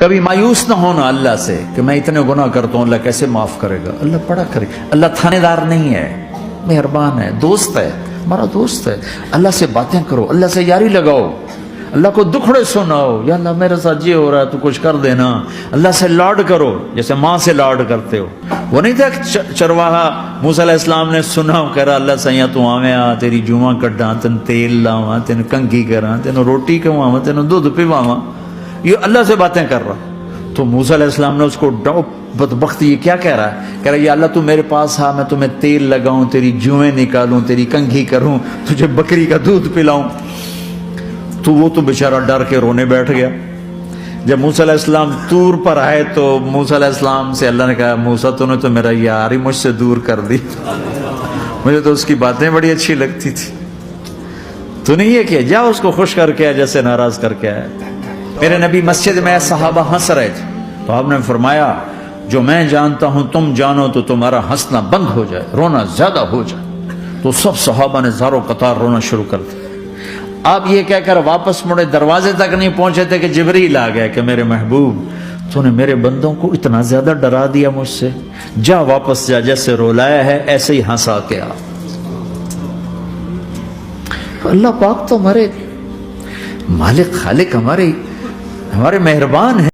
کبھی مایوس نہ ہونا اللہ سے کہ میں اتنے گناہ کرتا ہوں، اللہ کیسے معاف کرے گا۔ اللہ بڑا کرے، اللہ تھانے دار نہیں ہے، مہربان ہے، دوست ہے، ہمارا دوست ہے۔ اللہ سے باتیں کرو، اللہ سے یاری لگاؤ، اللہ کو دکھڑے سناؤ، یا اللہ میرے ساتھ یہ ہو رہا ہے تو کچھ کر دینا۔ اللہ سے لاڈ کرو جیسے ماں سے لاڈ کرتے ہو۔ وہ نہیں تھا چرواہا موسیٰ علیہ السلام نے سنا، کہہ رہا اللہ سیاں تو آویں آ، تیری جوواں کڈاں، تین تیل لاواں، تین کنگھی کراں، تین روٹی کھواواں، تین دودھ پیواواں۔ یہ اللہ سے باتیں کر رہا۔ تو موسیٰ علیہ السلام نے اس کو بدبخت یہ کیا کہہ رہا ہے؟ کہہ رہا ہے یا اللہ تو میرے پاس آ، میں تمہیں تیل لگاؤں، تیری جوئیں نکالوں، تیری کنگھی کروں، تجھے بکری کا دودھ پلاؤں۔ تو وہ تو بیچارہ ڈر کے رونے بیٹھ گیا۔ جب موسیٰ علیہ السلام طور پر آئے تو موسیٰ علیہ السلام سے اللہ نے کہا موسیٰ تو نے تو میرا یار ہی مجھ سے دور کر دی، مجھے تو اس کی باتیں بڑی اچھی لگتی تھی، تو نہیں یہ کیا، جا اس کو خوش کر کے جیسے ناراض کر کے آیا۔ میرے نبی مسجد میں صحابہ ہنس رہے تھے تو آپ نے فرمایا جو میں جانتا ہوں تم جانو تو تمہارا ہنسنا بند ہو جائے، رونا زیادہ ہو جائے۔ تو سب صحابہ نے زاروں قطار رونا شروع کر دیا۔ آپ یہ کہہ کر واپس مڑے، دروازے تک نہیں پہنچے تھے کہ جبریل آ گیا کہ میرے محبوب تو نے میرے بندوں کو اتنا زیادہ ڈرا دیا مجھ سے، جا واپس جا، جیسے رولایا ہے ایسے ہی ہنسا کے آ۔ اللہ پاک تو ہمارے مالک خالق، ہمارے مہربان ہیں۔